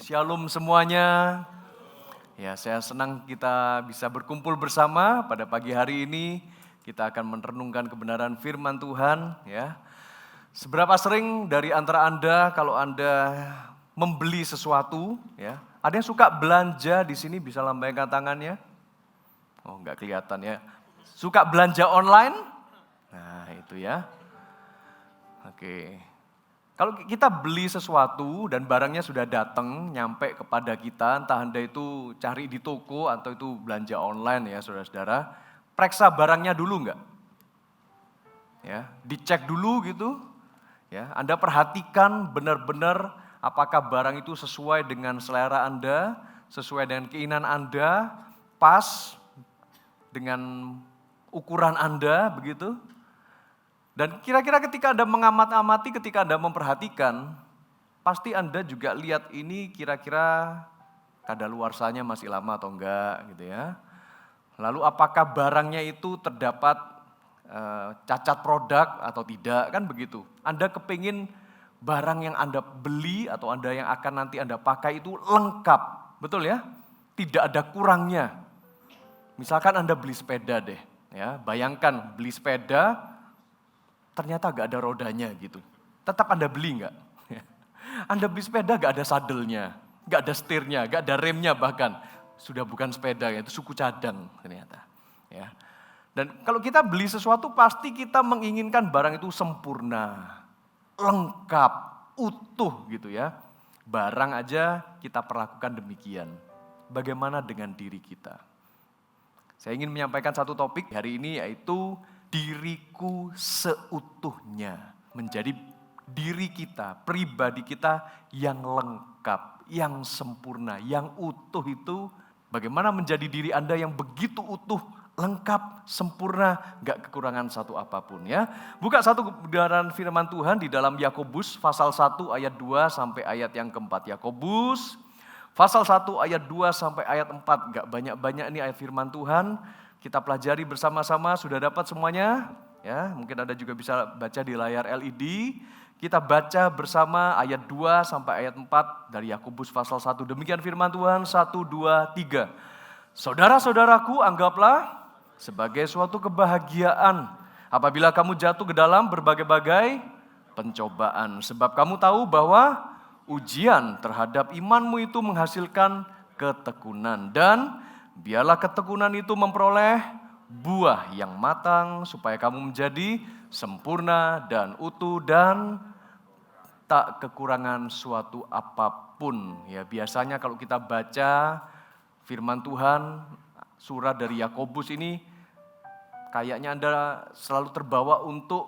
Shalom semuanya. Ya, saya senang kita bisa berkumpul bersama pada pagi hari ini. Kita akan merenungkan kebenaran firman Tuhan, ya. Seberapa sering dari antara Anda kalau Anda membeli sesuatu, ya. Ada yang suka belanja di sini, bisa lambaikan tangannya? Oh, enggak kelihatan ya. Suka belanja online? Nah, itu ya. Oke. Kalau kita beli sesuatu dan barangnya sudah datang, nyampe kepada kita, entah Anda itu cari di toko atau itu belanja online ya saudara-saudara, periksa barangnya dulu enggak? Ya, dicek dulu gitu. Ya, Anda perhatikan benar-benar apakah barang itu sesuai dengan selera Anda, sesuai dengan keinginan Anda, pas dengan ukuran Anda begitu. Dan kira-kira ketika Anda mengamati, ketika Anda memperhatikan, pasti Anda juga lihat ini kira-kira kadaluarsanya masih lama atau enggak gitu ya. Lalu apakah barangnya itu terdapat cacat produk atau tidak, kan begitu. Anda kepingin barang yang Anda beli atau Anda yang akan nanti Anda pakai itu lengkap, betul ya? Tidak ada kurangnya. Misalkan Anda beli sepeda deh, ya bayangkan beli sepeda, ternyata gak ada rodanya gitu. Tetap Anda beli gak? Anda beli sepeda gak ada sadelnya, gak ada setirnya, gak ada remnya bahkan. Sudah bukan sepeda, itu suku cadang ternyata. Ya. Dan kalau kita beli sesuatu pasti kita menginginkan barang itu sempurna, lengkap, utuh gitu ya. Barang aja kita perlakukan demikian. Bagaimana dengan diri kita? Saya ingin menyampaikan satu topik hari ini yaitu diriku seutuhnya, menjadi diri kita, pribadi kita yang lengkap, yang sempurna, yang utuh itu bagaimana menjadi diri Anda yang begitu utuh, lengkap, sempurna, gak kekurangan satu apapun ya. Buka satu kebenaran firman Tuhan di dalam Yakobus pasal 1 ayat 2 sampai ayat yang keempat. Yakobus pasal 1 ayat 2 sampai ayat 4, gak banyak-banyak ini ayat firman Tuhan. Kita pelajari bersama-sama, sudah dapat semuanya? Ya, mungkin Anda juga bisa baca di layar LED. Kita baca bersama ayat 2 sampai ayat 4 dari Yakobus pasal 1. Demikian firman Tuhan, 1, 2, 3. Saudara-saudaraku, anggaplah sebagai suatu kebahagiaan apabila kamu jatuh ke dalam berbagai-bagai pencobaan. Sebab kamu tahu bahwa ujian terhadap imanmu itu menghasilkan ketekunan. Dan biarlah ketekunan itu memperoleh buah yang matang supaya kamu menjadi sempurna dan utuh dan tak kekurangan suatu apapun. Ya, biasanya kalau kita baca firman Tuhan, surat dari Yakobus ini kayaknya Anda selalu terbawa untuk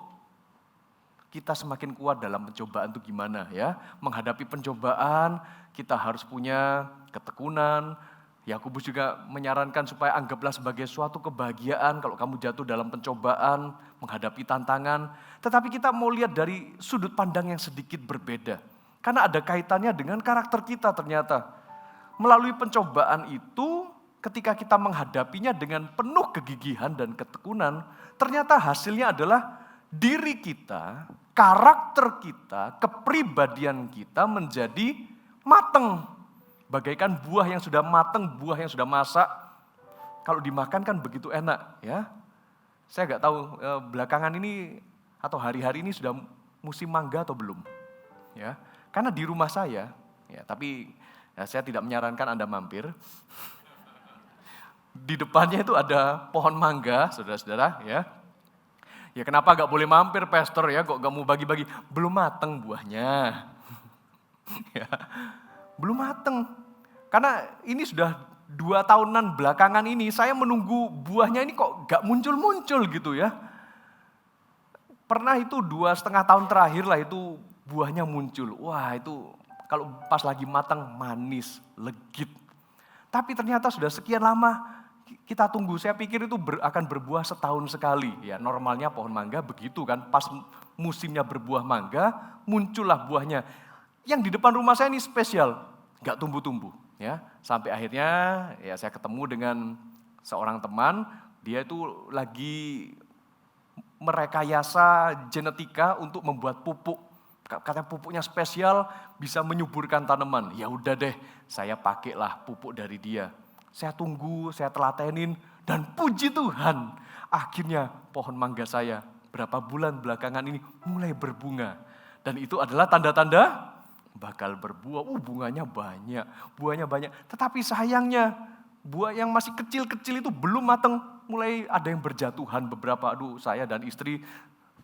kita semakin kuat dalam pencobaan itu gimana ya. Menghadapi pencobaan kita harus punya ketekunan. Yakobus juga menyarankan supaya anggaplah sebagai suatu kebahagiaan kalau kamu jatuh dalam pencobaan, menghadapi tantangan. Tetapi kita mau lihat dari sudut pandang yang sedikit berbeda. Karena ada kaitannya dengan karakter kita ternyata. Melalui pencobaan itu, ketika kita menghadapinya dengan penuh kegigihan dan ketekunan, ternyata hasilnya adalah diri kita, karakter kita, kepribadian kita menjadi matang. Bagaikan buah yang sudah matang, buah yang sudah masak. Kalau dimakan kan begitu enak ya. Saya nggak tahu belakangan ini atau hari-hari ini sudah musim mangga atau belum. Ya, karena di rumah saya, ya, tapi ya, saya tidak menyarankan Anda mampir. Di depannya itu ada pohon mangga, saudara-saudara ya. Ya kenapa gak boleh mampir pastor ya, kok gak mau bagi-bagi? Belum mateng buahnya. Ya, belum mateng. Karena ini sudah 2 tahunan belakangan ini, saya menunggu buahnya ini kok gak muncul-muncul gitu ya. Pernah itu 2,5 tahun terakhir lah itu buahnya muncul. Wah itu kalau pas lagi matang manis, legit. Tapi ternyata sudah sekian lama kita tunggu, saya pikir itu akan berbuah setahun sekali. Ya normalnya pohon mangga begitu kan, pas musimnya berbuah mangga, muncullah buahnya. Yang di depan rumah saya ini spesial, gak tumbuh-tumbuh. Ya, sampai akhirnya ya saya ketemu dengan seorang teman, dia itu lagi merekayasa genetika untuk membuat pupuk. Katanya pupuknya spesial, bisa menyuburkan tanaman. Ya udah deh, saya pakailah pupuk dari dia. Saya tunggu, saya telatenin, dan puji Tuhan. Akhirnya pohon mangga saya berapa bulan belakangan ini mulai berbunga. Dan itu adalah tanda-tanda bakal berbuah. Bunganya banyak, buahnya banyak. Tetapi sayangnya, buah yang masih kecil-kecil itu belum matang. Mulai ada yang berjatuhan beberapa. Saya dan istri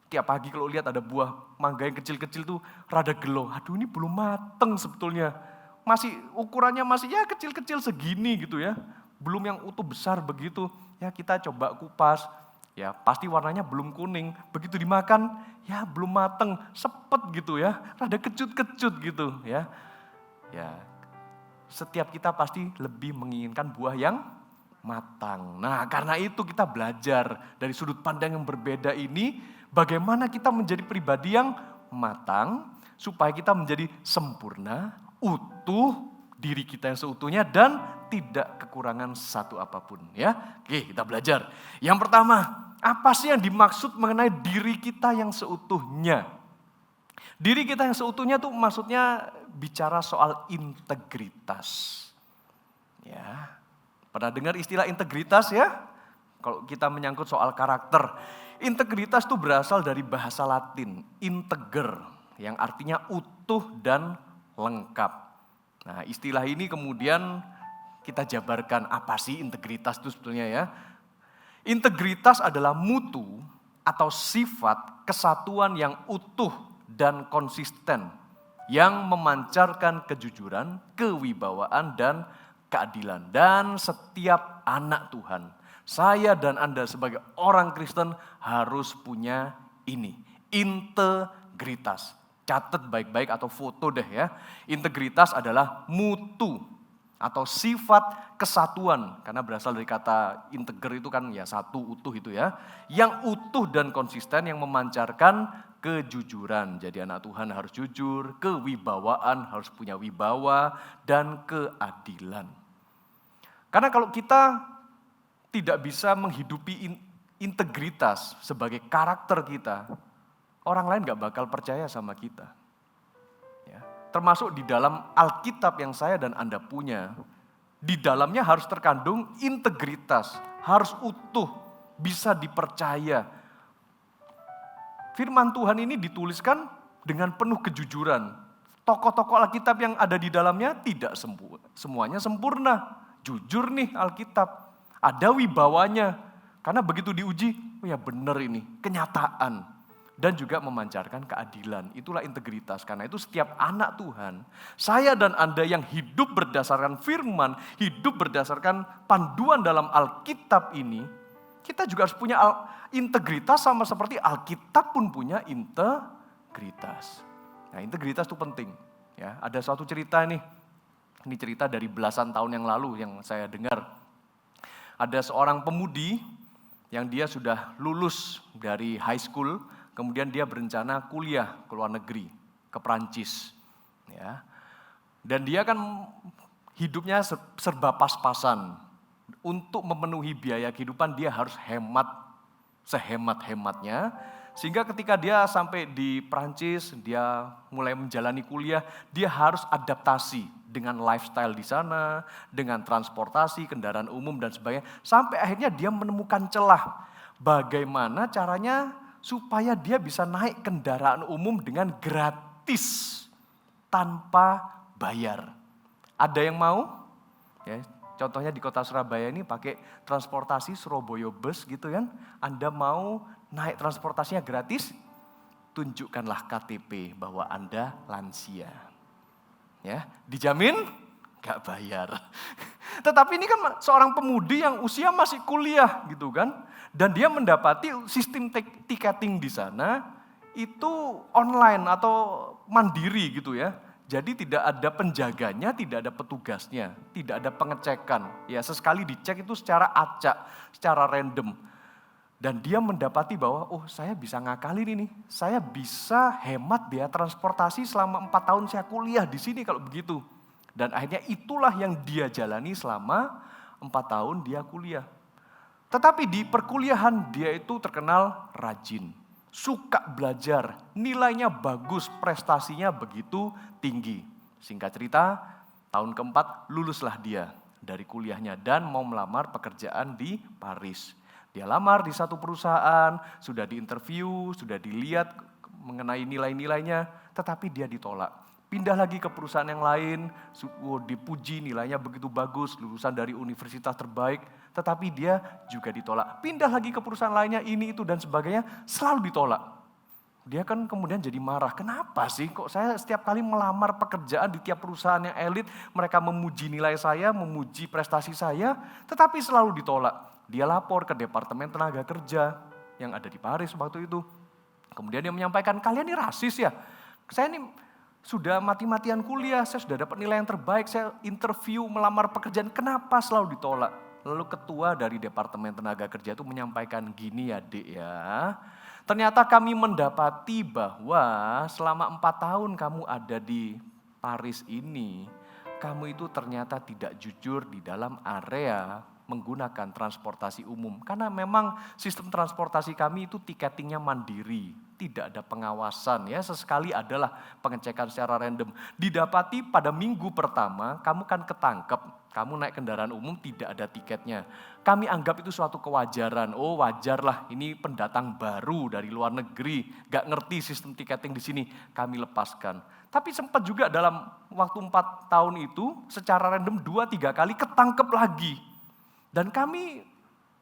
tiap pagi kalau lihat ada buah mangga yang kecil-kecil tuh rada gelo. Ini belum mateng sebetulnya. Masih ukurannya masih ya kecil-kecil segini gitu ya. Belum yang utuh besar begitu. Ya kita coba kupas. Ya pasti warnanya belum kuning. Begitu dimakan ya belum mateng, sepet gitu ya. Rada kecut-kecut gitu ya. Ya setiap kita pasti lebih menginginkan buah yang matang. Nah karena itu kita belajar dari sudut pandang yang berbeda ini. Bagaimana kita menjadi pribadi yang matang, supaya kita menjadi sempurna, utuh, diri kita yang seutuhnya, dan tidak kekurangan satu apapun. Ya, oke kita belajar. Yang pertama, apa sih yang dimaksud mengenai diri kita yang seutuhnya? Diri kita yang seutuhnya tuh maksudnya bicara soal integritas. Ya, pernah dengar istilah integritas ya? Kalau kita menyangkut soal karakter. Integritas itu berasal dari bahasa Latin, integer, yang artinya utuh dan lengkap. Nah istilah ini kemudian kita jabarkan apa sih integritas itu sebetulnya ya. Integritas adalah mutu atau sifat kesatuan yang utuh dan konsisten, yang memancarkan kejujuran, kewibawaan, dan keadilan. Dan setiap anak Tuhan, saya dan Anda sebagai orang Kristen harus punya ini, integritas. Catat baik-baik atau foto deh ya. Integritas adalah mutu atau sifat kesatuan. Karena berasal dari kata integer itu kan ya satu, utuh itu ya. Yang utuh dan konsisten yang memancarkan kejujuran. Jadi anak Tuhan harus jujur, kewibawaan harus punya wibawa, dan keadilan. Karena kalau kita tidak bisa menghidupi integritas sebagai karakter kita, orang lain gak bakal percaya sama kita. Ya, termasuk di dalam Alkitab yang saya dan Anda punya, di dalamnya harus terkandung integritas, harus utuh, bisa dipercaya. Firman Tuhan ini dituliskan dengan penuh kejujuran. Tokoh-tokoh Alkitab yang ada di dalamnya tidak semuanya sempurna. Jujur nih Alkitab. Ada wibawanya, karena begitu diuji, ya benar ini, kenyataan. Dan juga memancarkan keadilan, itulah integritas. Karena itu setiap anak Tuhan, saya dan Anda yang hidup berdasarkan firman, hidup berdasarkan panduan dalam Alkitab ini, kita juga harus punya integritas sama seperti Alkitab pun punya integritas. Nah integritas itu penting. Ya, ada suatu cerita nih, ini cerita dari belasan tahun yang lalu yang saya dengar. Ada seorang pemudi yang dia sudah lulus dari high school, kemudian dia berencana kuliah ke luar negeri, ke Prancis. Ya. Dan dia kan hidupnya serba pas-pasan. Untuk memenuhi biaya kehidupan dia harus hemat sehemat-hematnya. Sehingga ketika dia sampai di Prancis, dia mulai menjalani kuliah, dia harus adaptasi dengan lifestyle di sana, dengan transportasi, kendaraan umum dan sebagainya. Sampai akhirnya dia menemukan celah. Bagaimana caranya supaya dia bisa naik kendaraan umum dengan gratis, tanpa bayar. Ada yang mau? Ya, contohnya di kota Surabaya ini pakai transportasi Surabaya bus gitu kan. Anda mau naik transportasinya gratis? Tunjukkanlah KTP bahwa Anda lansia. Ya, dijamin gak bayar. Tetapi ini kan seorang pemudi yang usia masih kuliah gitu kan. Dan dia mendapati sistem tiketing di sana itu online atau mandiri gitu ya. Jadi tidak ada penjaganya, tidak ada petugasnya, tidak ada pengecekan. Ya sesekali dicek itu secara acak, secara random. Dan dia mendapati bahwa, saya bisa ngakalin ini. Saya bisa hemat biaya transportasi selama 4 tahun saya kuliah di sini kalau begitu. Dan akhirnya itulah yang dia jalani selama 4 tahun dia kuliah. Tetapi di perkuliahan dia itu terkenal rajin. suka belajar, nilainya bagus, prestasinya begitu tinggi. Singkat cerita, tahun keempat luluslah dia dari kuliahnya dan mau melamar pekerjaan di Paris. Dia lamar di satu perusahaan, sudah diinterview, sudah dilihat mengenai nilai-nilainya, tetapi dia ditolak. Pindah lagi ke perusahaan yang lain, dipuji nilainya begitu bagus, lulusan dari universitas terbaik, tetapi dia juga ditolak. Pindah lagi ke perusahaan lainnya, ini, itu, dan sebagainya, selalu ditolak. Dia kan kemudian jadi marah, kenapa sih kok saya setiap kali melamar pekerjaan di tiap perusahaan yang elit, mereka memuji nilai saya, memuji prestasi saya, tetapi selalu ditolak. Dia lapor ke Departemen Tenaga Kerja yang ada di Paris waktu itu. Kemudian dia menyampaikan, kalian ini rasis ya, saya ini sudah mati-matian kuliah, saya sudah dapat nilai yang terbaik, saya interview melamar pekerjaan, kenapa selalu ditolak? Lalu ketua dari Departemen Tenaga Kerja itu menyampaikan gini ya Dek ya, ternyata kami mendapati bahwa selama 4 tahun kamu ada di Paris ini, kamu itu ternyata tidak jujur di dalam area menggunakan transportasi umum. Karena memang sistem transportasi kami itu tiketingnya mandiri, tidak ada pengawasan ya, sesekali adalah pengecekan secara random. Didapati pada minggu pertama kamu kan ketangkep, kamu naik kendaraan umum tidak ada tiketnya. Kami anggap itu suatu kewajaran, oh wajarlah ini pendatang baru dari luar negeri, gak ngerti sistem tiketing di sini, kami lepaskan. Tapi sempat juga dalam waktu 4 tahun itu secara random 2-3 kali ketangkep lagi. Dan kami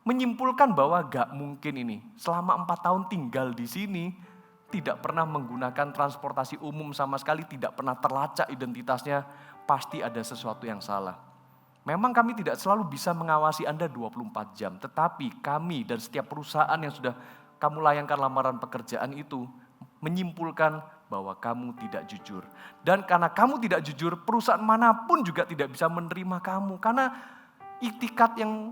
menyimpulkan bahwa gak mungkin ini, selama 4 tahun tinggal di sini, tidak pernah menggunakan transportasi umum sama sekali, tidak pernah terlacak identitasnya, pasti ada sesuatu yang salah. Memang kami tidak selalu bisa mengawasi Anda 24 jam, tetapi kami dan setiap perusahaan yang sudah kamu layangkan lamaran pekerjaan itu, menyimpulkan bahwa kamu tidak jujur. Dan karena kamu tidak jujur, perusahaan manapun juga tidak bisa menerima kamu, karena iktikat yang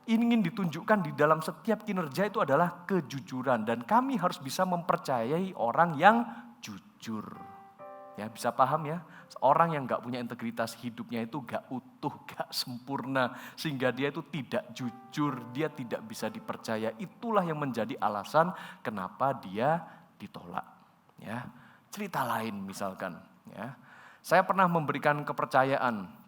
ingin ditunjukkan di dalam setiap kinerja itu adalah kejujuran. Dan kami harus bisa mempercayai orang yang jujur. Ya, bisa paham ya? Orang yang gak punya integritas hidupnya itu gak utuh, gak sempurna. Sehingga dia itu tidak jujur, dia tidak bisa dipercaya. Itulah yang menjadi alasan kenapa dia ditolak. Ya, cerita lain misalkan. Ya, saya pernah memberikan kepercayaan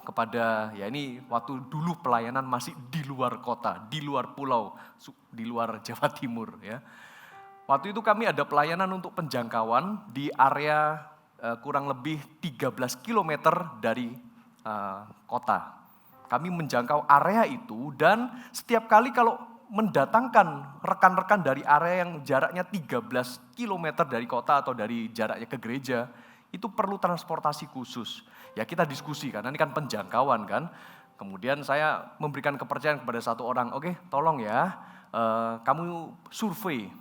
kepada, ya ini waktu dulu pelayanan masih di luar kota, di luar pulau, di luar Jawa Timur ya. Waktu itu kami ada pelayanan untuk penjangkauan di area kurang lebih 13 km dari kota. Kami menjangkau area itu dan setiap kali kalau mendatangkan rekan-rekan dari area yang jaraknya 13 km dari kota atau dari jaraknya ke gereja, itu perlu transportasi khusus. Ya kita diskusi karena ini kan penjangkauan kan. Kemudian saya memberikan kepercayaan kepada satu orang, oke tolong ya kamu survei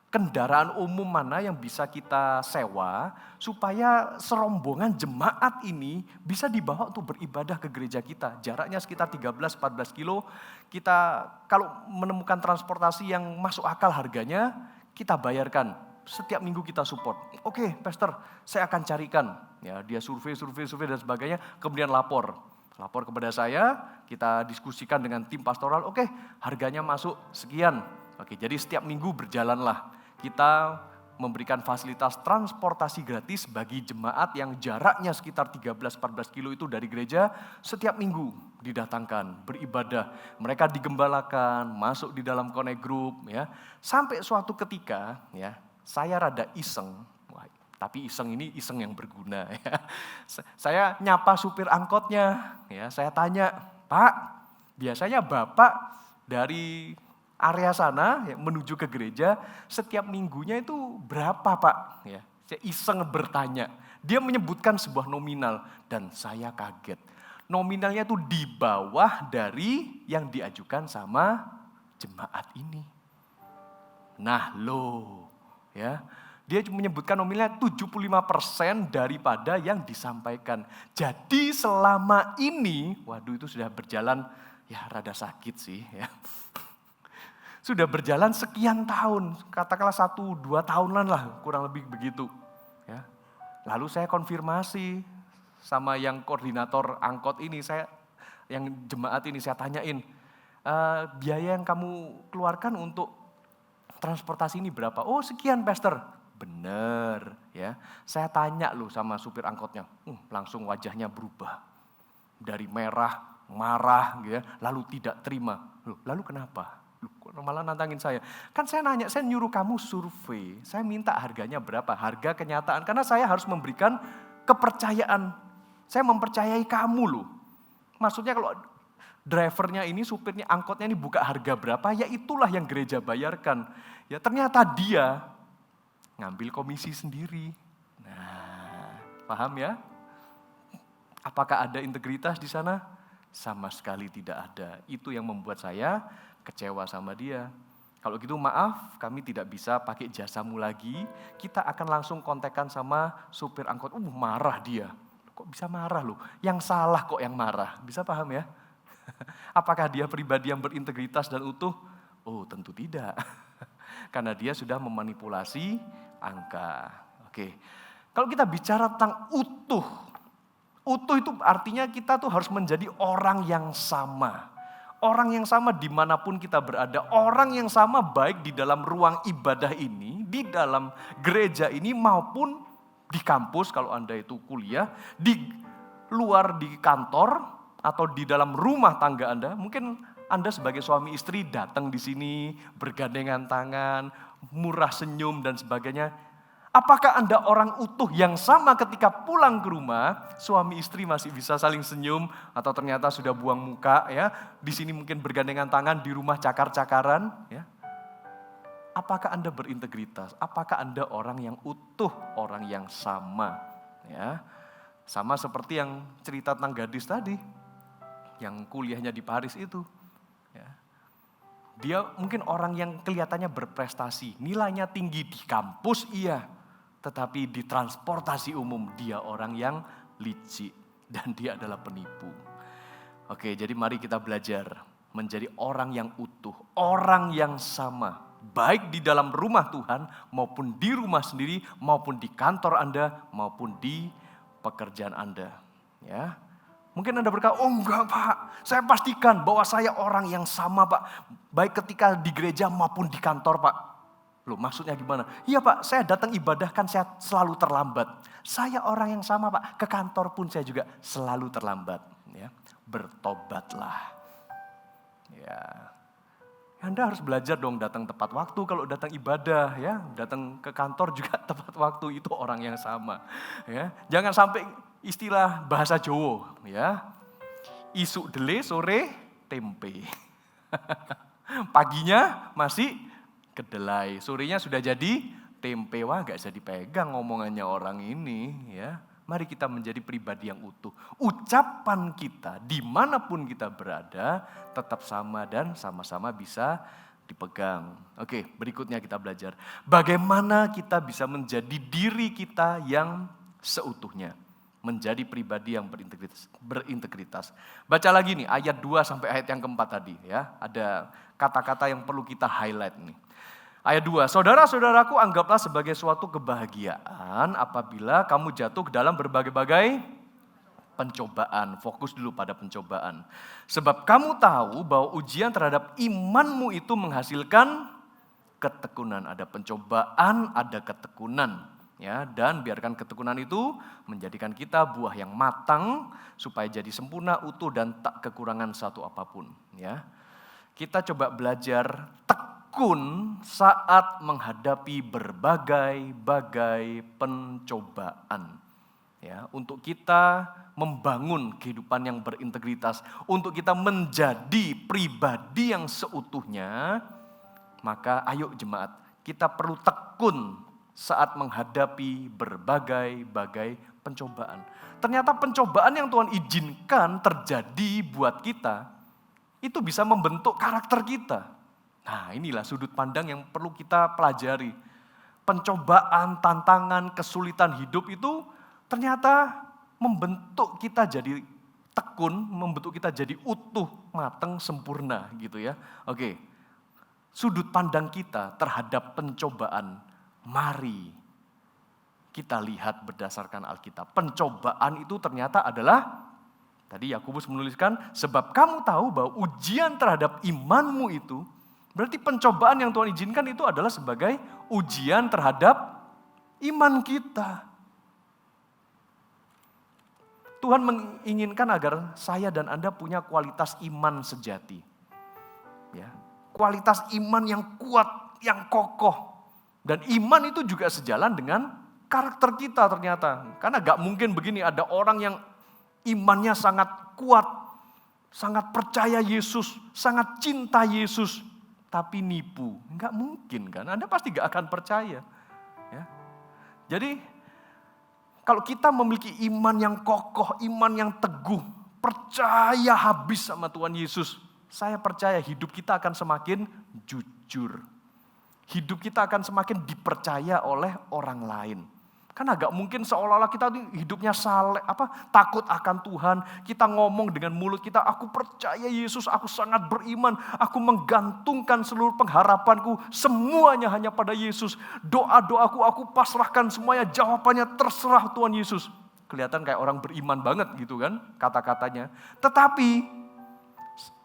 kendaraan umum mana yang bisa kita sewa supaya serombongan jemaat ini bisa dibawa untuk beribadah ke gereja kita. Jaraknya sekitar 13-14 kilo, kita kalau menemukan transportasi yang masuk akal harganya, kita bayarkan. Setiap minggu kita support. Oke, pastor, saya akan carikan. Ya, dia survei dan sebagainya, kemudian lapor kepada saya, kita diskusikan dengan tim pastoral. Oke, harganya masuk sekian. Oke, jadi setiap minggu berjalanlah. Kita memberikan fasilitas transportasi gratis bagi jemaat yang jaraknya sekitar 13-14 kilo itu dari gereja, setiap minggu didatangkan, beribadah. Mereka digembalakan, masuk di dalam connect group. Ya. Sampai suatu ketika, ya, saya rada iseng, tapi iseng ini iseng yang berguna. Ya. Saya nyapa supir angkotnya, ya, saya tanya, Pak, biasanya Bapak dari area sana ya, menuju ke gereja, setiap minggunya itu berapa Pak? Ya, saya iseng bertanya, dia menyebutkan sebuah nominal dan saya kaget. Nominalnya itu di bawah dari yang diajukan sama jemaat ini. Nah loh. Ya, dia menyebutkan nominalnya 75% daripada yang disampaikan. Jadi selama ini, waduh itu sudah berjalan, ya rada sakit sih ya. Sudah berjalan sekian tahun, katakanlah 1-2 tahunan lah, kurang lebih begitu. Ya. Lalu saya konfirmasi sama yang koordinator angkot ini, yang jemaat ini saya tanyain, biaya yang kamu keluarkan untuk transportasi ini berapa? Oh sekian pastor. Bener ya. Saya tanya loh sama supir angkotnya. Langsung wajahnya berubah. Dari merah, marah gitu ya, lalu tidak terima. Loh, lalu kenapa? Loh, kok malah nantangin saya. Kan saya nanya, saya nyuruh kamu survei. Saya minta harganya berapa? Harga kenyataan. Karena saya harus memberikan kepercayaan. Saya mempercayai kamu loh. Maksudnya kalau drivernya ini, supirnya, angkotnya ini buka harga berapa, ya itulah yang gereja bayarkan. Ya ternyata dia ngambil komisi sendiri. Nah, paham ya? Apakah ada integritas di sana? Sama sekali tidak ada. Itu yang membuat saya kecewa sama dia. Kalau gitu maaf, kami tidak bisa pakai jasamu lagi. Kita akan langsung kontekan sama supir angkot. Marah dia. Kok bisa marah loh? Yang salah kok yang marah. Bisa paham ya? Apakah dia pribadi yang berintegritas dan utuh? Oh tentu tidak. Karena dia sudah memanipulasi angka. Oke. Kalau kita bicara tentang utuh itu artinya kita tuh harus menjadi orang yang sama. Orang yang sama dimanapun kita berada. Orang yang sama baik di dalam ruang ibadah ini, di dalam gereja ini maupun di kampus kalau Anda itu kuliah, di luar di kantor atau di dalam rumah tangga Anda. Mungkin Anda sebagai suami istri datang di sini bergandengan tangan, murah senyum dan sebagainya. Apakah Anda orang utuh yang sama ketika pulang ke rumah, suami istri masih bisa saling senyum atau ternyata sudah buang muka ya. Di sini mungkin bergandengan tangan, di rumah cakar-cakaran ya. Apakah Anda berintegritas? Apakah Anda orang yang utuh, orang yang sama ya? Sama seperti yang cerita tentang gadis tadi yang kuliahnya di Paris itu ya. Dia mungkin orang yang kelihatannya berprestasi, nilainya tinggi di kampus iya. Tetapi di transportasi umum dia orang yang licik dan dia adalah penipu. Oke, jadi mari kita belajar menjadi orang yang utuh, orang yang sama. Baik di dalam rumah Tuhan maupun di rumah sendiri, maupun di kantor Anda, maupun di pekerjaan Anda. Ya, mungkin Anda berkata, oh enggak Pak, saya pastikan bahwa saya orang yang sama Pak. Baik ketika di gereja maupun di kantor Pak. Loh maksudnya gimana? Iya Pak, saya datang ibadah kan saya selalu terlambat. Saya orang yang sama Pak, ke kantor pun saya juga selalu terlambat. Ya, bertobatlah. Ya, Anda harus belajar dong datang tepat waktu kalau datang ibadah. Ya, datang ke kantor juga tepat waktu, itu orang yang sama. Ya, jangan sampai istilah bahasa Jawa. Ya, isuk dele sore tempe. Paginya masih kedelai, sorenya sudah jadi tempe. Wah gak bisa dipegang ngomongannya orang ini ya. Mari kita menjadi pribadi yang utuh. Ucapan kita dimanapun kita berada tetap sama dan sama-sama bisa dipegang. Oke, berikutnya kita belajar bagaimana kita bisa menjadi diri kita yang seutuhnya. Menjadi pribadi yang berintegritas. Baca lagi nih ayat 2 sampai ayat yang keempat tadi ya. Ada kata-kata yang perlu kita highlight nih. Ayat 2, saudara-saudaraku anggaplah sebagai suatu kebahagiaan apabila kamu jatuh ke dalam berbagai-bagai pencobaan. Fokus dulu pada pencobaan. Sebab kamu tahu bahwa ujian terhadap imanmu itu menghasilkan ketekunan. Ada pencobaan, ada ketekunan. Ya, dan biarkan ketekunan itu menjadikan kita buah yang matang supaya jadi sempurna, utuh dan tak kekurangan satu apapun. Ya, kita coba belajar tekun saat menghadapi berbagai-bagai pencobaan. Ya, untuk kita membangun kehidupan yang berintegritas, untuk kita menjadi pribadi yang seutuhnya, maka ayo jemaat, kita perlu tekun saat menghadapi berbagai-bagai pencobaan. Ternyata pencobaan yang Tuhan izinkan terjadi buat kita, itu bisa membentuk karakter kita. Nah inilah sudut pandang yang perlu kita pelajari. Pencobaan, tantangan, kesulitan hidup itu ternyata membentuk kita jadi tekun, membentuk kita jadi utuh, matang, sempurna gitu ya. Oke, sudut pandang kita terhadap pencobaan, mari kita lihat berdasarkan Alkitab. Pencobaan itu ternyata adalah, tadi Yakobus menuliskan, sebab kamu tahu bahwa ujian terhadap imanmu itu Berarti pencobaan yang Tuhan izinkan itu adalah sebagai ujian terhadap iman kita. Tuhan menginginkan agar saya dan Anda punya kualitas iman sejati. Ya, kualitas iman yang kuat, yang kokoh. Dan iman itu juga sejalan dengan karakter kita ternyata. Karena gak mungkin begini, ada orang yang imannya sangat kuat, sangat percaya Yesus, sangat cinta Yesus, tapi nipu. Gak mungkin kan, Anda pasti gak akan percaya. Ya. Jadi kalau kita memiliki iman yang kokoh, iman yang teguh, percaya habis sama Tuhan Yesus, saya percaya hidup kita akan semakin jujur. Hidup kita akan semakin dipercaya oleh orang lain. Kan agak mungkin seolah-olah kita hidupnya takut akan Tuhan. Kita ngomong dengan mulut kita, aku percaya Yesus, aku sangat beriman. Aku menggantungkan seluruh pengharapanku, semuanya hanya pada Yesus. Doa-doaku aku pasrahkan semuanya, jawabannya terserah Tuhan Yesus. Kelihatan kayak orang beriman banget gitu kan kata-katanya. Tetapi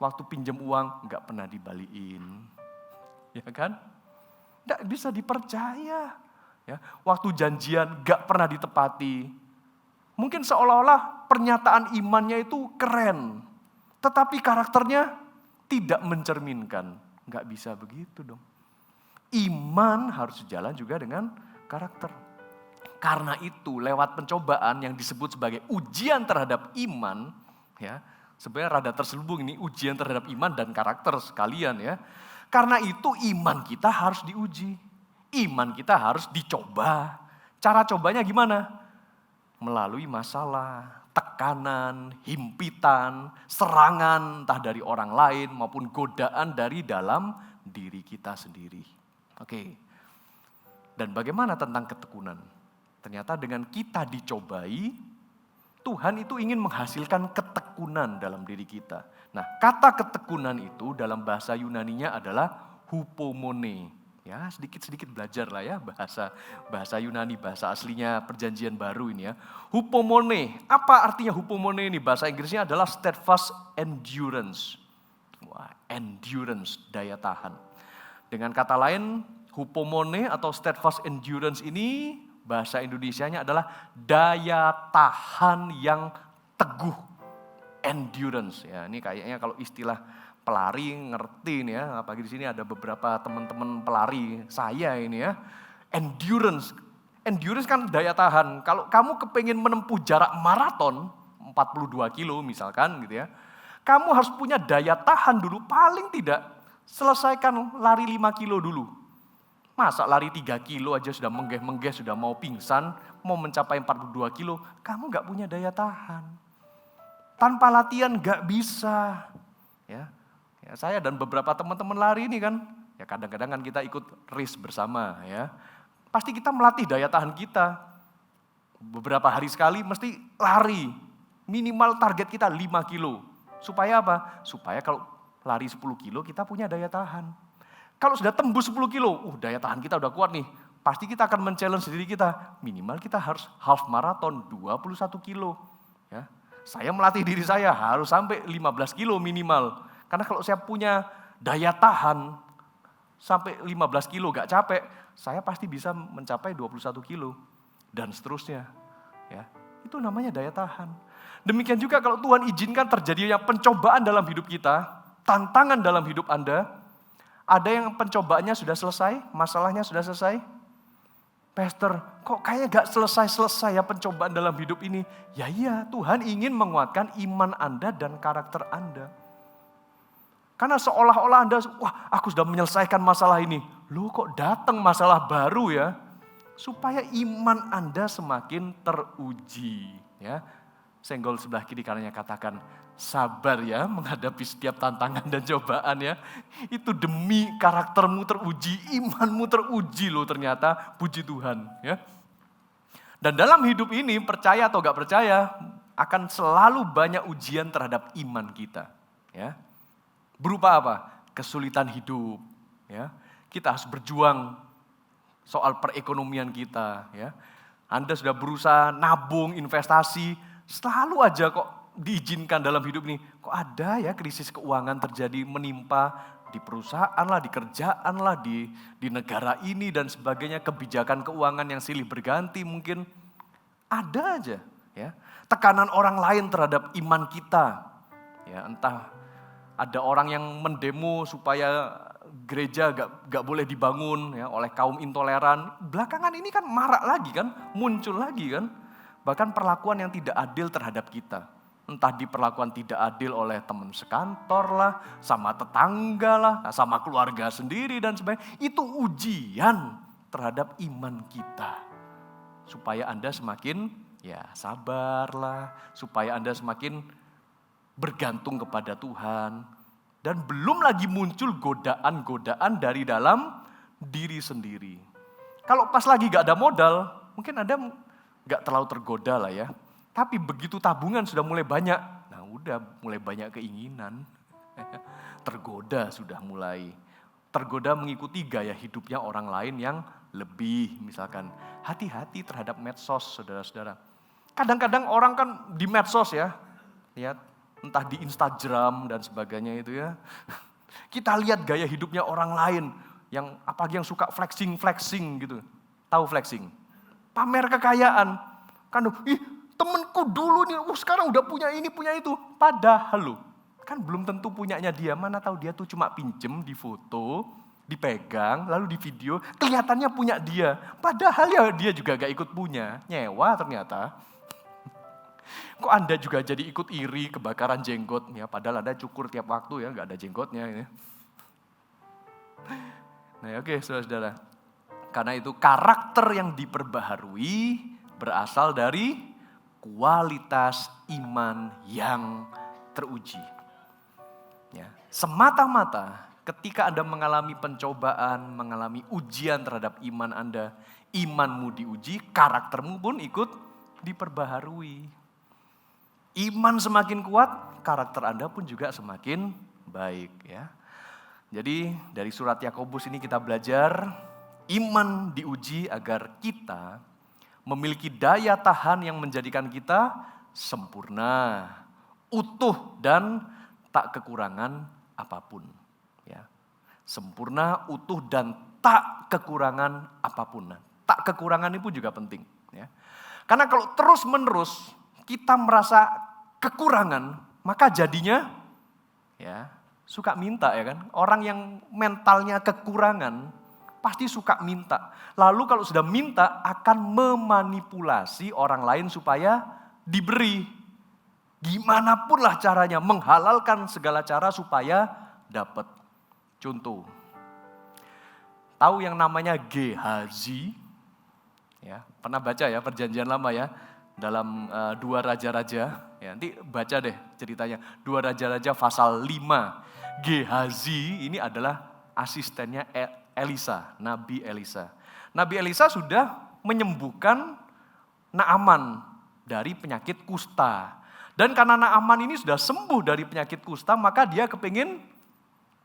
waktu pinjam uang gak pernah dibalikin. Ya kan? Gak bisa dipercaya. Ya, waktu janjian gak pernah ditepati. Mungkin seolah-olah pernyataan imannya itu keren. Tetapi karakternya tidak mencerminkan. Gak bisa begitu dong. Iman harus sejalan juga dengan karakter. Karena itu lewat pencobaan yang disebut sebagai ujian terhadap iman. Ya, sebenarnya rada terselubung ini ujian terhadap iman dan karakter sekalian ya. Karena itu iman kita harus diuji. Iman kita harus dicoba. Cara cobanya gimana? Melalui masalah, tekanan, himpitan, serangan entah dari orang lain maupun godaan dari dalam diri kita sendiri. Oke. Dan bagaimana tentang ketekunan? Ternyata dengan kita dicobai, Tuhan itu ingin menghasilkan ketekunan dalam diri kita. Nah, kata ketekunan itu dalam bahasa Yunaninya adalah hupomone. Ya, sedikit-sedikit belajar lah ya bahasa Yunani, bahasa aslinya Perjanjian Baru ini ya. Hupomone, apa artinya hupomone ini? Bahasa Inggrisnya adalah steadfast endurance. Wah, endurance, daya tahan. Dengan kata lain, hupomone atau steadfast endurance ini bahasa Indonesianya adalah daya tahan yang teguh. Endurance ya, ini kayaknya kalau istilah pelari ngerti nih ya, apalagi di sini ada beberapa teman-teman pelari saya ini ya. Endurance kan daya tahan. Kalau kamu kepengen menempuh jarak maraton 42 kilo misalkan gitu ya, kamu harus punya daya tahan dulu, paling tidak selesaikan lari 5 kilo dulu. Masa lari 3 kilo aja sudah menggeh-menggeh, sudah mau pingsan, mau mencapai 42 kilo, kamu gak punya daya tahan. Tanpa latihan gak bisa. Ya, saya dan beberapa teman-teman lari ini kan, ya kadang-kadang kan kita ikut race bersama ya. Pasti kita melatih daya tahan kita. Beberapa hari sekali mesti lari. Minimal target kita 5 kilo. Supaya apa? Supaya kalau lari 10 kilo kita punya daya tahan. Kalau sudah tembus 10 kilo, daya tahan kita udah kuat nih. Pasti kita akan men-challenge diri kita. Minimal kita harus half marathon 21 kilo. Ya. Saya melatih diri saya harus sampai 15 kilo minimal. Karena kalau saya punya daya tahan sampai 15 kilo gak capek, saya pasti bisa mencapai 21 kilo. Dan seterusnya. Ya, itu namanya daya tahan. Demikian juga kalau Tuhan izinkan terjadinya pencobaan dalam hidup kita, tantangan dalam hidup Anda, ada yang pencobaannya sudah selesai, masalahnya sudah selesai. Pastor, kok kayaknya gak selesai-selesai ya pencobaan dalam hidup ini? Ya iya, Tuhan ingin menguatkan iman Anda dan karakter Anda. Karena seolah-olah Anda, wah aku sudah menyelesaikan masalah ini. Loh kok datang masalah baru ya? Supaya iman Anda semakin teruji. Ya, senggol sebelah kiri kanannya katakan, sabar ya menghadapi setiap tantangan dan cobaan ya. Itu demi karaktermu teruji, imanmu teruji loh ternyata, puji Tuhan ya. Dan dalam hidup ini percaya atau gak percaya, akan selalu banyak ujian terhadap iman kita ya. Berupa apa? Kesulitan hidup ya. Kita harus berjuang soal perekonomian kita ya. Anda sudah berusaha nabung, investasi, selalu aja kok diizinkan dalam hidup ini. Kok ada ya krisis keuangan terjadi menimpa Di perusahaan lah, di kerjaan lah, di negara ini dan sebagainya, kebijakan keuangan yang silih berganti mungkin. Ada aja ya, tekanan orang lain terhadap iman kita. Ya, entah ada orang yang mendemo supaya gereja gak boleh dibangun ya, oleh kaum intoleran. Belakangan ini kan marak lagi kan, muncul lagi kan. Bahkan perlakuan yang tidak adil terhadap kita. Entah diperlakukan tidak adil oleh teman sekantor lah, sama tetangga lah, sama keluarga sendiri dan sebagainya. Itu ujian terhadap iman kita. Supaya Anda semakin ya sabarlah, supaya Anda semakin bergantung kepada Tuhan. Dan belum lagi muncul godaan-godaan dari dalam diri sendiri. Kalau pas lagi gak ada modal, mungkin Anda gak terlalu tergoda lah ya. Tapi begitu tabungan sudah mulai banyak, nah udah mulai banyak keinginan. Tergoda sudah mulai. Tergoda mengikuti gaya hidupnya orang lain yang lebih. Misalkan hati-hati terhadap medsos, saudara-saudara. Kadang-kadang orang kan di medsos ya, lihat entah di Instagram dan sebagainya itu ya. Kita lihat gaya hidupnya orang lain yang apalagi yang suka flexing gitu. Tahu flexing? Pamer kekayaan. Kan temenku dulu nih, sekarang udah punya ini, punya itu. Padahal loh, kan belum tentu punyanya dia. Mana tahu dia tuh cuma pinjem di foto, dipegang, lalu di video, kelihatannya punya dia. Padahal ya dia juga gak ikut punya, nyewa ternyata. Kok Anda juga jadi ikut iri kebakaran jenggot? Ya, padahal Anda cukur tiap waktu ya, gak ada jenggotnya. Ya. Nah oke saudara-saudara. Karena itu karakter yang diperbaharui berasal dari kualitas iman yang teruji. Ya, semata-mata ketika Anda mengalami pencobaan, mengalami ujian terhadap iman Anda, imanmu diuji, karaktermu pun ikut diperbaharui. Iman semakin kuat, karakter Anda pun juga semakin baik ya. Jadi dari surat Yakobus ini kita belajar iman diuji agar kita memiliki daya tahan yang menjadikan kita sempurna, utuh dan tak kekurangan apapun. Ya. Sempurna, utuh dan tak kekurangan apapun. Nah, tak kekurangan itu juga penting. Ya. Karena kalau terus-menerus kita merasa kekurangan, maka jadinya ya suka minta ya kan. Orang yang mentalnya kekurangan pasti suka minta. Lalu kalau sudah minta akan memanipulasi orang lain supaya diberi. Gimana pun lah caranya, menghalalkan segala cara supaya dapat. Contoh, tahu yang namanya Gehazi? Ya, pernah baca ya Perjanjian Lama ya, dalam Dua Raja-Raja. Ya, nanti baca deh ceritanya. Dua Raja-Raja pasal 5. Gehazi ini adalah asistennya Elisa, Nabi Elisa. Nabi Elisa sudah menyembuhkan Naaman dari penyakit kusta. Dan karena Naaman ini sudah sembuh dari penyakit kusta, maka dia kepingin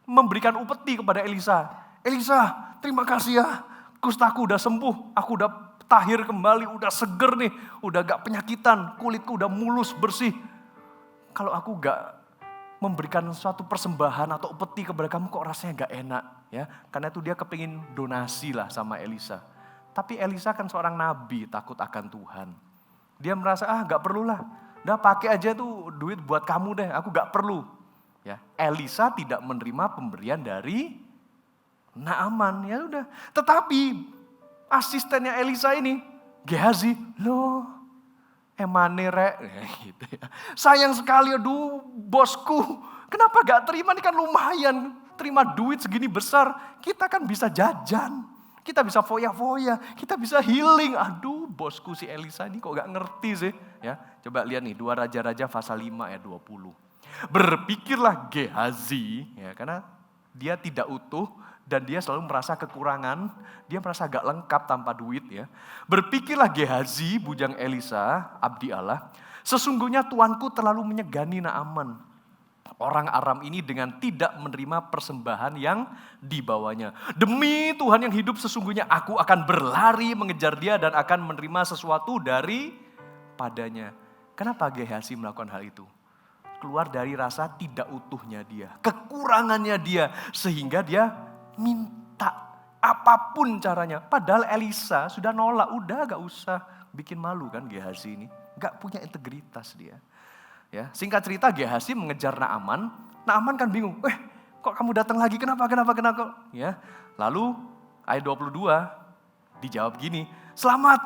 memberikan upeti kepada Elisa. Elisa, terima kasih ya, kustaku udah sembuh, aku udah tahir kembali, udah seger nih, udah gak penyakitan, kulitku udah mulus, bersih. Kalau aku gak memberikan suatu persembahan atau upeti kepada kamu kok rasanya gak enak. Ya, karena itu dia kepingin donasi lah sama Elisa. Tapi Elisa kan seorang nabi, takut akan Tuhan. Dia merasa gak perlulah, udah pakai aja tuh duit buat kamu deh, aku gak perlu. Ya, Elisa tidak menerima pemberian dari Naaman, ya udah. Tetapi asistennya Elisa ini, Gehazi, loh emane rek, gitu ya. Sayang sekali, aduh bosku, kenapa gak terima, ini kan lumayan, terima duit segini besar, kita kan bisa jajan, kita bisa foya-foya, kita bisa healing. Aduh bosku si Elisa ini kok gak ngerti sih. Ya, coba lihat nih, 2 Raja-Raja pasal 5 ayat 20. Berpikirlah Gehazi, ya, karena dia tidak utuh, dan dia selalu merasa kekurangan, dia merasa gak lengkap tanpa duit ya. Berpikirlah Gehazi, bujang Elisa, abdi Allah, sesungguhnya tuanku terlalu menyegani Naaman, orang Aram ini dengan tidak menerima persembahan yang dibawanya. Demi Tuhan yang hidup, sesungguhnya aku akan berlari mengejar dia dan akan menerima sesuatu dari padanya. Kenapa Gehazi melakukan hal itu? keluar dari rasa tidak utuhnya dia, kekurangannya dia, sehingga dia minta apapun caranya. Padahal Elisa sudah nolak, udah gak usah bikin malu kan Gehazi ini. Gak punya integritas dia. Ya, singkat cerita Gehazi mengejar Naaman. Naaman kan bingung, kok kamu datang lagi, kenapa? Ya, lalu ayat 22 dijawab gini, selamat,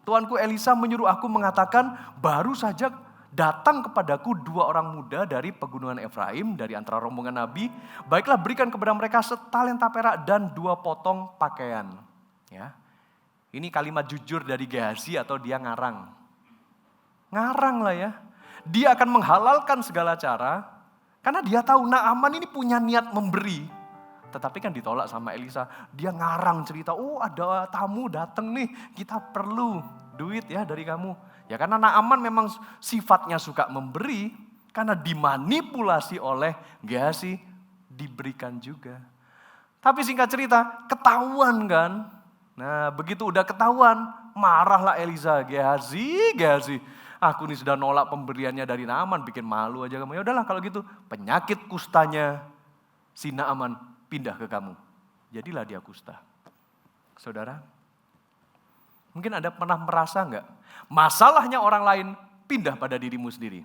Tuanku Elisa menyuruh aku mengatakan, baru saja datang kepadaku 2 orang muda dari pegunungan Efraim, dari antara rombongan Nabi. Baiklah berikan kepada mereka setalenta perak dan 2 potong pakaian. Ya, ini kalimat jujur dari Gehazi atau dia ngarang? Ngarang lah ya. Dia akan menghalalkan segala cara, karena dia tahu Naaman ini punya niat memberi. Tetapi kan ditolak sama Elisa. Dia ngarang cerita, ada tamu datang nih, kita perlu duit ya dari kamu. Ya karena Naaman memang sifatnya suka memberi, karena dimanipulasi oleh Gehazi, diberikan juga. Tapi singkat cerita, ketahuan kan. Nah begitu udah ketahuan, marahlah Elisa, Gehazi, aku ini sudah nolak pemberiannya dari Naaman, bikin malu aja kamu. Ya udahlah kalau gitu, penyakit kustanya si Naaman pindah ke kamu. Jadilah dia kusta. Saudara, mungkin Anda pernah merasa enggak, masalahnya orang lain pindah pada dirimu sendiri.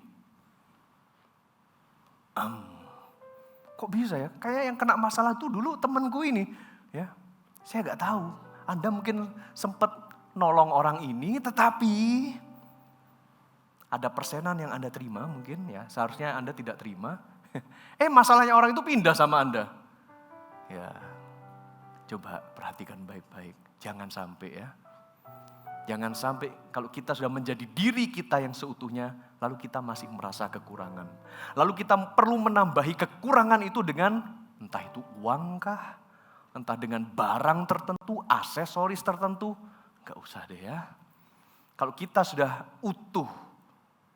Kok bisa ya? Kayak yang kena masalah itu dulu temanku ini. Ya, saya enggak tahu. Anda mungkin sempat nolong orang ini, tetapi ada persenan yang Anda terima mungkin ya, seharusnya Anda tidak terima. Masalahnya orang itu pindah sama Anda. Ya, coba perhatikan baik-baik. Jangan sampai ya. Jangan sampai kalau kita sudah menjadi diri kita yang seutuhnya, lalu kita masih merasa kekurangan. Lalu kita perlu menambahi kekurangan itu dengan entah itu uang kah, entah dengan barang tertentu, aksesoris tertentu. Gak usah deh ya. Kalau kita sudah utuh,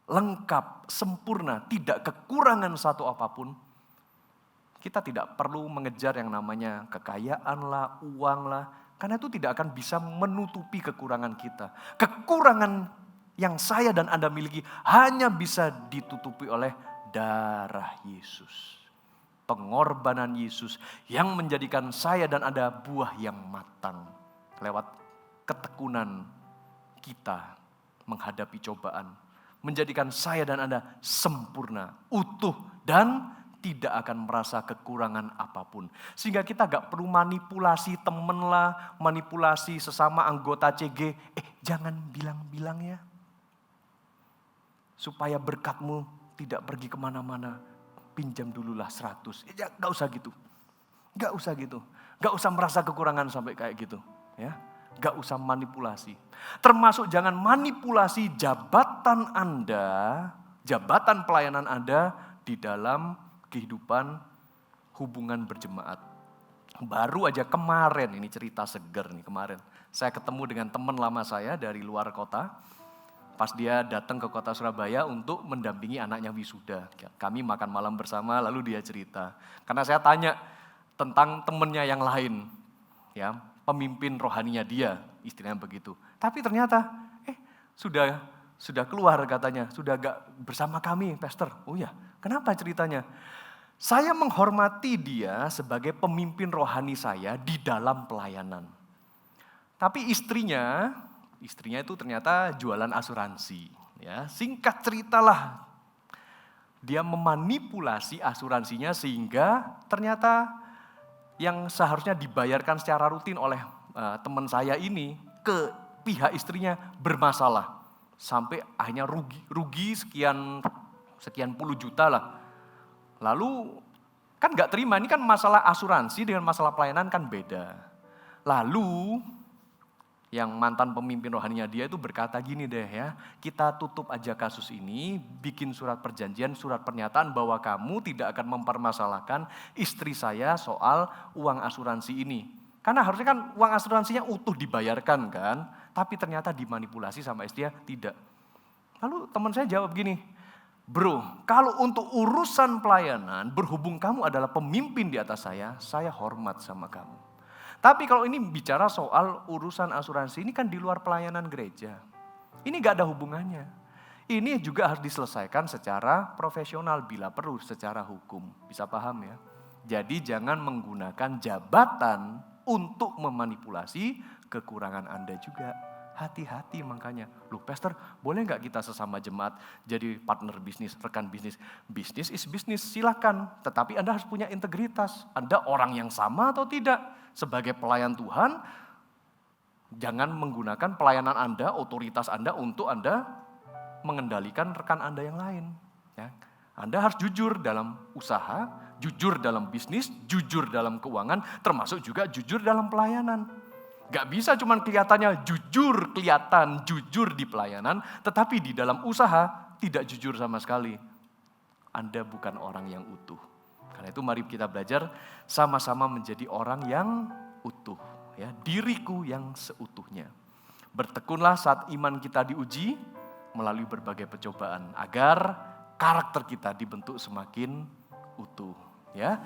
lengkap, sempurna, tidak kekurangan satu apapun, kita tidak perlu mengejar yang namanya kekayaan lah, uang lah, karena itu tidak akan bisa menutupi kekurangan kita. Kekurangan yang saya dan Anda miliki hanya bisa ditutupi oleh darah Yesus. Pengorbanan Yesus yang menjadikan saya dan Anda buah yang matang. Lewat ketekunan kita menghadapi cobaan. Menjadikan saya dan Anda sempurna, utuh, dan tidak akan merasa kekurangan apapun. Sehingga kita gak perlu manipulasi temen lah, manipulasi sesama anggota CG. Jangan bilang-bilang ya. Supaya berkatmu tidak pergi kemana-mana, pinjam dululah 100. Gak usah gitu. Gak usah gitu. Gak usah merasa kekurangan sampai kayak gitu. Ya. Gak usah manipulasi. Termasuk jangan manipulasi jabatan Anda, jabatan pelayanan Anda di dalam kehidupan hubungan berjemaat. Baru aja kemarin, ini cerita seger nih kemarin. Saya ketemu dengan teman lama saya dari luar kota. Pas dia datang ke kota Surabaya untuk mendampingi anaknya wisuda. Kami makan malam bersama, lalu dia cerita. Karena saya tanya tentang temannya yang lain. Ya, pemimpin rohaninya dia, istilahnya begitu. Tapi ternyata, sudah keluar katanya, sudah gak bersama kami, Pastor. Oh ya, kenapa ceritanya? Saya menghormati dia sebagai pemimpin rohani saya di dalam pelayanan. Tapi istrinya itu ternyata jualan asuransi. Ya, singkat ceritalah, dia memanipulasi asuransinya sehingga ternyata yang seharusnya dibayarkan secara rutin oleh teman saya ini ke pihak istrinya bermasalah. Sampai akhirnya rugi sekian puluh juta lah. Lalu kan gak terima, ini kan masalah asuransi dengan masalah pelayanan kan beda. Lalu yang mantan pemimpin rohaninya dia itu berkata gini deh ya, kita tutup aja kasus ini, bikin surat perjanjian, surat pernyataan bahwa kamu tidak akan mempermasalahkan istri saya soal uang asuransi ini. Karena harusnya kan uang asuransinya utuh dibayarkan kan, tapi ternyata dimanipulasi sama istrinya, tidak. Lalu teman saya jawab gini, bro, kalau untuk urusan pelayanan, berhubung kamu adalah pemimpin di atas saya hormat sama kamu. Tapi kalau ini bicara soal urusan asuransi, ini kan di luar pelayanan gereja. Ini gak ada hubungannya. Ini juga harus diselesaikan secara profesional bila perlu secara hukum. Bisa paham ya? Jadi jangan menggunakan jabatan untuk memanipulasi kekurangan Anda juga. Hati-hati makanya. Loh pastor, boleh nggak kita sesama jemaat jadi partner bisnis, rekan bisnis? Bisnis is bisnis, silakan. Tetapi Anda harus punya integritas. Anda orang yang sama atau tidak? Sebagai pelayan Tuhan, jangan menggunakan pelayanan Anda, otoritas Anda untuk Anda mengendalikan rekan Anda yang lain. Ya. Anda harus jujur dalam usaha, jujur dalam bisnis, jujur dalam keuangan, termasuk juga jujur dalam pelayanan. Gak bisa cuman kelihatan jujur di pelayanan, tetapi di dalam usaha tidak jujur sama sekali. Anda bukan orang yang utuh. Karena itu mari kita belajar sama-sama menjadi orang yang utuh. Ya, diriku yang seutuhnya. Bertekunlah saat iman kita diuji melalui berbagai percobaan agar karakter kita dibentuk semakin utuh. Ya.